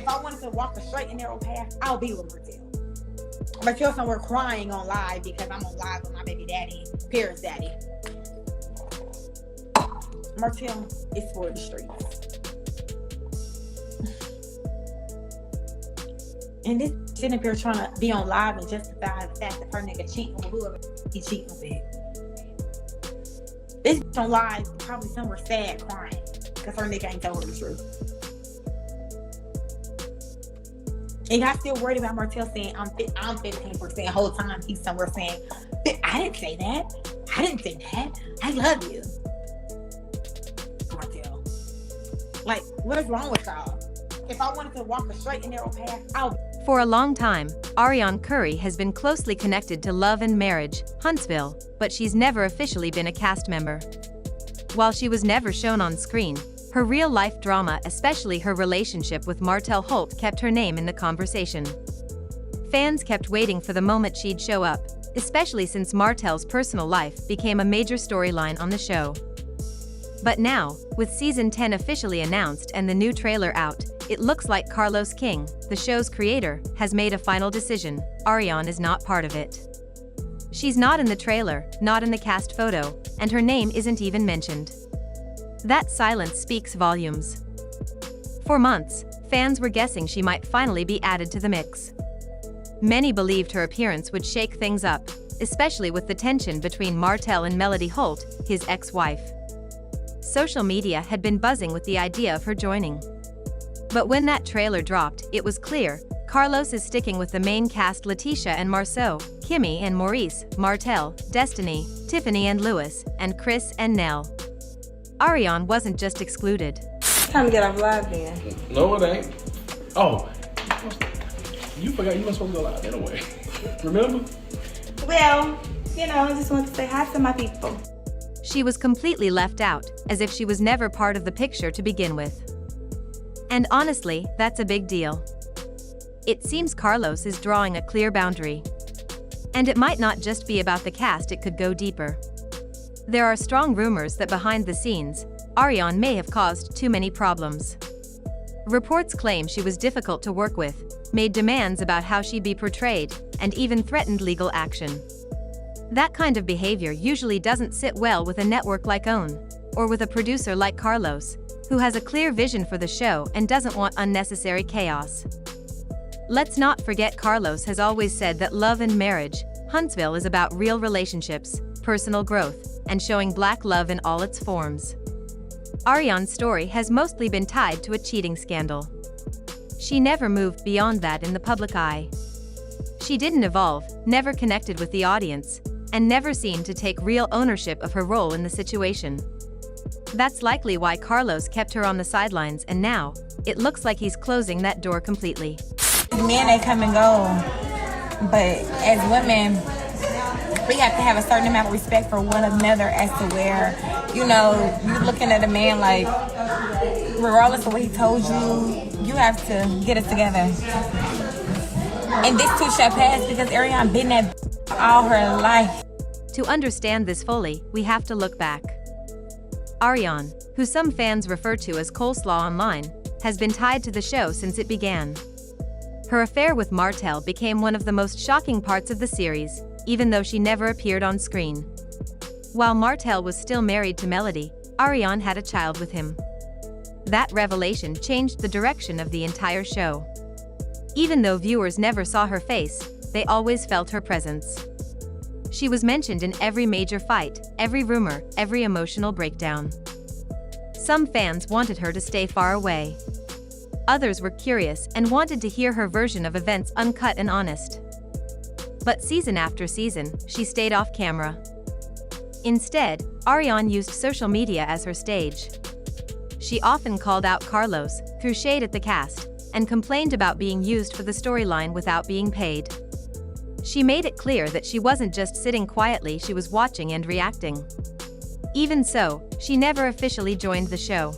if I wanted to walk a straight and narrow path, I'll be with Martell. Martell somewhere crying on live because I'm on live with my baby daddy, Paris daddy. Martell is for the streets. And this sitting up here trying to be on live and justify the fact that her nigga cheating with whoever he cheating with. This on live probably somewhere sad crying because her nigga ain't told her the truth. And y'all still worried about Martell saying I'm 15% the whole time he's somewhere saying, I didn't say that. I didn't say that. I love you. Martell. Like, what is wrong with y'all? If I wanted to walk a straight and narrow path, I'll. For a long time, Arionne Curry has been closely connected to Love and Marriage, Huntsville, but she's never officially been a cast member. While she was never shown on screen, her real-life drama, especially her relationship with Martell Holt, kept her name in the conversation. Fans kept waiting for the moment she'd show up, especially since Martell's personal life became a major storyline on the show. But now, with Season 10 officially announced and the new trailer out, it looks like Carlos King, the show's creator, has made a final decision. Arionne is not part of it. She's not in the trailer, not in the cast photo, and her name isn't even mentioned. That silence speaks volumes. For months, fans were guessing she might finally be added to the mix. Many believed her appearance would shake things up, especially with the tension between Martell and Melody Holt, his ex-wife. Social media had been buzzing with the idea of her joining. But when that trailer dropped, it was clear, Carlos is sticking with the main cast: Letitia and Marceau, Kimmy and Maurice, Martell, Destiny, Tiffany and Lewis, and Chris and Nell. Arionne wasn't just excluded. Time to get off live then. No, it ain't. Oh, you forgot you were supposed to go live anyway. Remember? Well, I just want to say hi to my people. She was completely left out, as if she was never part of the picture to begin with. And honestly, that's a big deal. It seems Carlos is drawing a clear boundary. And it might not just be about the cast, it could go deeper. There are strong rumors that behind the scenes, Arionne may have caused too many problems. Reports claim she was difficult to work with, made demands about how she'd be portrayed, and even threatened legal action. That kind of behavior usually doesn't sit well with a network like OWN, or with a producer like Carlos, who has a clear vision for the show and doesn't want unnecessary chaos. Let's not forget Carlos has always said that Love and Marriage, Huntsville is about real relationships, personal growth, and showing Black love in all its forms. Arionne's story has mostly been tied to a cheating scandal. She never moved beyond that in the public eye. She didn't evolve, never connected with the audience, and never seemed to take real ownership of her role in the situation. That's likely why Carlos kept her on the sidelines, and now, it looks like he's closing that door completely. Men, they come and go, but as women, we have to have a certain amount of respect for one another as to where, you're looking at a man like, regardless of what he told you, you have to get it together. And this too shall pass because Arionne been that all her life. To understand this fully, we have to look back. Arionne, who some fans refer to as Coleslaw online, has been tied to the show since it began. Her affair with Martell became one of the most shocking parts of the series, even though she never appeared on screen. While Martell was still married to Melody, Arionne had a child with him. That revelation changed the direction of the entire show. Even though viewers never saw her face, they always felt her presence. She was mentioned in every major fight, every rumor, every emotional breakdown. Some fans wanted her to stay far away. Others were curious and wanted to hear her version of events uncut and honest. But season after season, she stayed off camera. Instead, Arionne used social media as her stage. She often called out Carlos, threw shade at the cast, and complained about being used for the storyline without being paid. She made it clear that she wasn't just sitting quietly, she was watching and reacting. Even so, she never officially joined the show.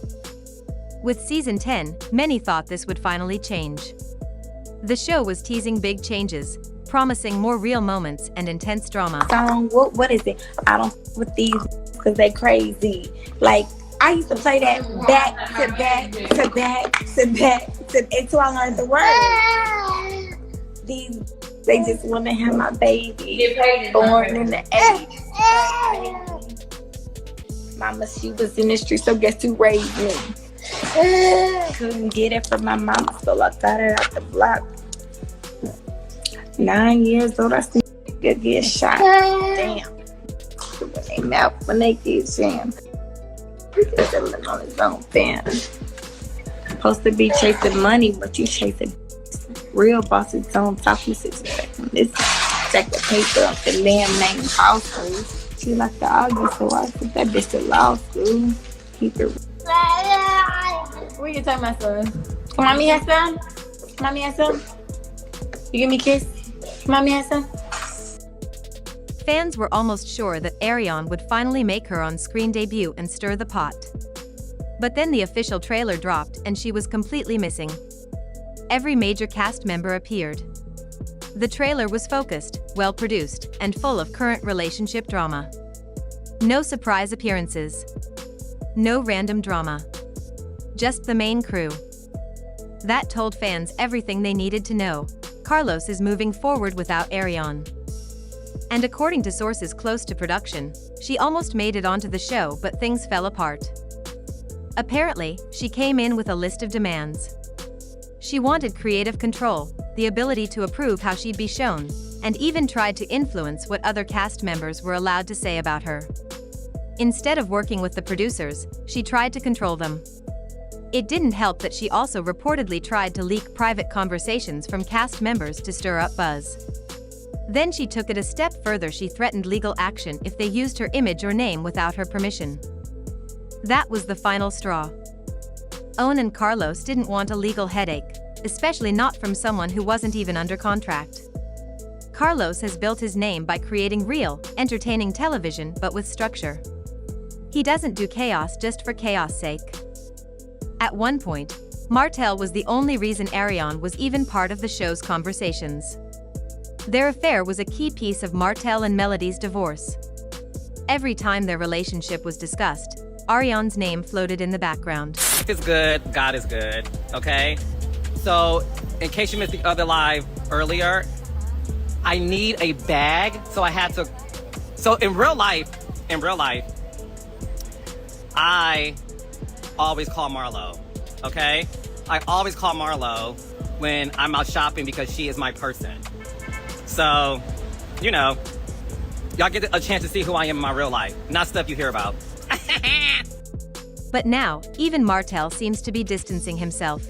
With season 10, many thought this would finally change. The show was teasing big changes, promising more real moments and intense drama. Song, what is it? I don't with these because they crazy. Like, I used to play that back to back to back to back until I learned the word. They just want to have my baby born in the 80s. Mama, she was in the street, so guess who raised me? Couldn't get it from my mama, so I got it out the block. 9 years old, I see get shot. Damn. When they get jammed. He just living on his own, fam. Supposed to be chasing money, but you chasing real bosses don't talk to situation. This stack of paper up the damn name household. She like to argue, so I took that bitch to law school. Keep it. Where you take my son? Come on, me have some? Come on, me have some? You give me a kiss? Come on, me have some? Fans were almost sure that Arionne would finally make her on-screen debut and stir the pot. But then the official trailer dropped and she was completely missing. Every major cast member appeared. The trailer was focused, well-produced, and full of current relationship drama. No surprise appearances. No random drama. Just the main crew. That told fans everything they needed to know. Carlos is moving forward without Arionne. And according to sources close to production, she almost made it onto the show, but things fell apart. Apparently, she came in with a list of demands. She wanted creative control, the ability to approve how she'd be shown, and even tried to influence what other cast members were allowed to say about her. Instead of working with the producers, she tried to control them. It didn't help that she also reportedly tried to leak private conversations from cast members to stir up buzz. Then she took it a step further. She threatened legal action if they used her image or name without her permission. That was the final straw. Owen and Carlos didn't want a legal headache, especially not from someone who wasn't even under contract. Carlos has built his name by creating real, entertaining television but with structure. He doesn't do chaos just for chaos' sake. At one point, Martell was the only reason Arionne was even part of the show's conversations. Their affair was a key piece of Martell and Melody's divorce. Every time their relationship was discussed, Arionne's name floated in the background. Life is good, God is good, okay? So, in case you missed the other live earlier, I need a bag, so I had to... So in real life, I always call Marlo, okay? I always call Marlo when I'm out shopping because she is my person. So, you know, y'all get a chance to see who I am in my real life, not stuff you hear about. But now, even Martell seems to be distancing himself.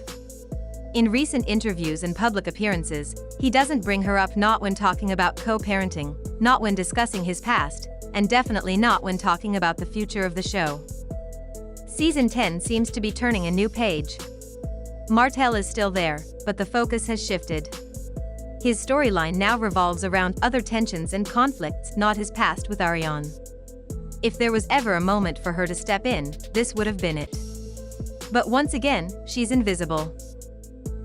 In recent interviews and public appearances, he doesn't bring her up, not when talking about co-parenting, not when discussing his past, and definitely not when talking about the future of the show. Season 10 seems to be turning a new page. Martell is still there, but the focus has shifted. His storyline now revolves around other tensions and conflicts, not his past with Arionne. If there was ever a moment for her to step in, this would have been it. But once again, she's invisible.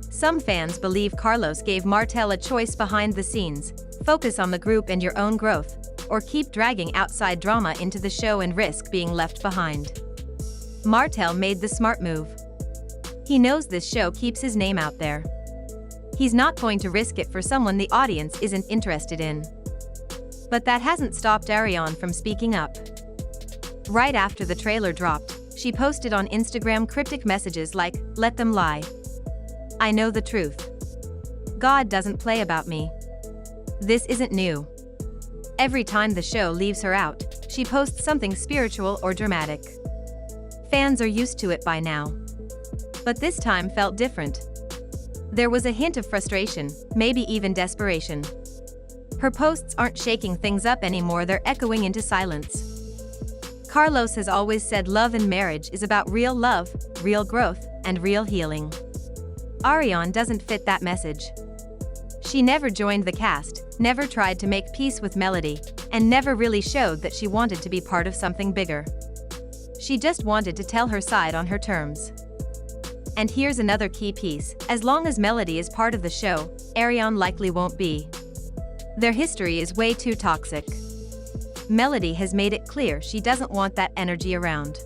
Some fans believe Carlos gave Martell a choice behind the scenes: focus on the group and your own growth, or keep dragging outside drama into the show and risk being left behind. Martell made the smart move. He knows this show keeps his name out there. He's not going to risk it for someone the audience isn't interested in. But that hasn't stopped Arionne from speaking up. Right after the trailer dropped, she posted on Instagram cryptic messages like, "Let them lie. I know the truth. God doesn't play about me." This isn't new. Every time the show leaves her out, she posts something spiritual or dramatic. Fans are used to it by now. But this time felt different. There was a hint of frustration, maybe even desperation. Her posts aren't shaking things up anymore, they're echoing into silence. Carlos has always said love and marriage is about real love, real growth, and real healing. Arionne doesn't fit that message. She never joined the cast, never tried to make peace with Melody, and never really showed that she wanted to be part of something bigger. She just wanted to tell her side on her terms. And here's another key piece: as long as Melody is part of the show, Arionne likely won't be. Their history is way too toxic. Melody has made it clear she doesn't want that energy around.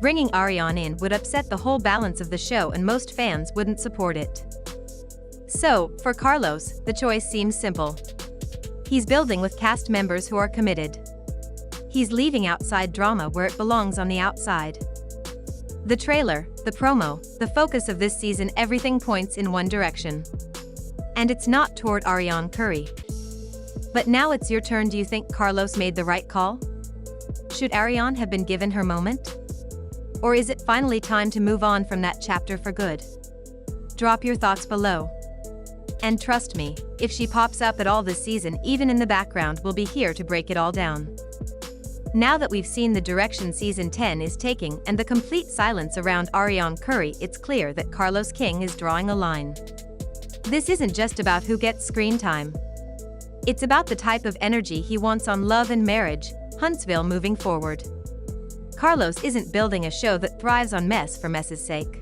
Bringing Arionne in would upset the whole balance of the show and most fans wouldn't support it. So, for Carlos, the choice seems simple. He's building with cast members who are committed. He's leaving outside drama where it belongs on the outside. The trailer, the promo, the focus of this season, everything points in one direction. And it's not toward Arionne Curry. But now it's your turn. Do you think Carlos made the right call? Should Arionne have been given her moment? Or is it finally time to move on from that chapter for good? Drop your thoughts below. And trust me, if she pops up at all this season, even in the background, we'll be here to break it all down. Now that we've seen the direction season 10 is taking and the complete silence around Arionne Curry, it's clear that Carlos King is drawing a line. This isn't just about who gets screen time. It's about the type of energy he wants on Love and Marriage, Huntsville moving forward. Carlos isn't building a show that thrives on mess for mess's sake.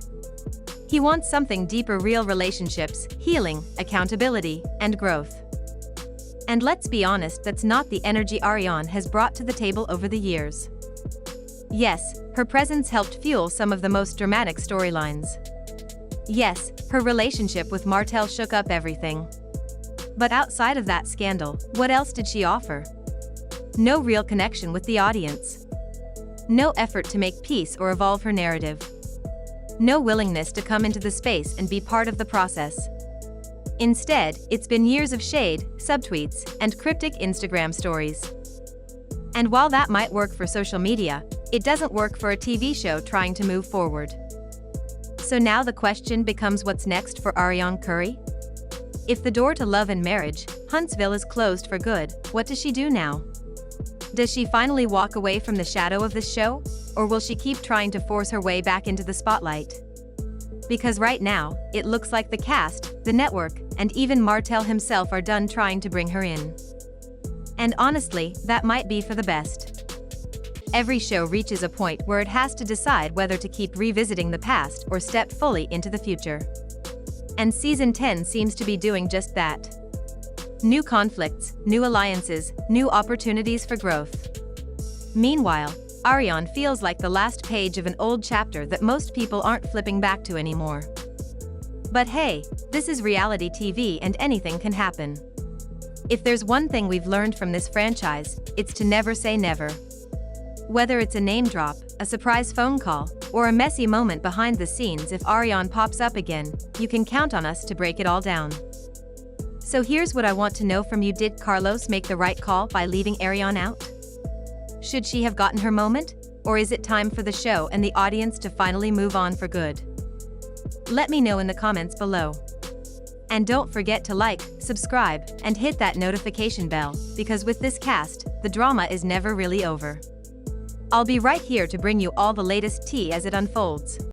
He wants something deeper, real relationships, healing, accountability, and growth. And let's be honest, that's not the energy Arionne has brought to the table over the years. Yes, her presence helped fuel some of the most dramatic storylines. Yes, her relationship with Martell shook up everything. But outside of that scandal, what else did she offer? No real connection with the audience. No effort to make peace or evolve her narrative. No willingness to come into the space and be part of the process. Instead, it's been years of shade, subtweets, and cryptic Instagram stories. And while that might work for social media, it doesn't work for a TV show trying to move forward. So now the question becomes, what's next for Arionne Curry? If the door to Love and Marriage, Huntsville is closed for good, what does she do now? Does she finally walk away from the shadow of this show, or will she keep trying to force her way back into the spotlight? Because right now, it looks like the cast, the network, and even Martell himself are done trying to bring her in. And honestly, that might be for the best. Every show reaches a point where it has to decide whether to keep revisiting the past or step fully into the future. And season 10 seems to be doing just that. New conflicts, new alliances, new opportunities for growth. Meanwhile, Arionne feels like the last page of an old chapter that most people aren't flipping back to anymore. But hey, this is reality TV and anything can happen. If there's one thing we've learned from this franchise, it's to never say never. Whether it's a name drop, a surprise phone call, or a messy moment behind the scenes, if Arionne pops up again, you can count on us to break it all down. So here's what I want to know from you. Did Carlos make the right call by leaving Arionne out? Should she have gotten her moment? Or is it time for the show and the audience to finally move on for good? Let me know in the comments below. And don't forget to like, subscribe, and hit that notification bell, because with this cast, the drama is never really over. I'll be right here to bring you all the latest tea as it unfolds.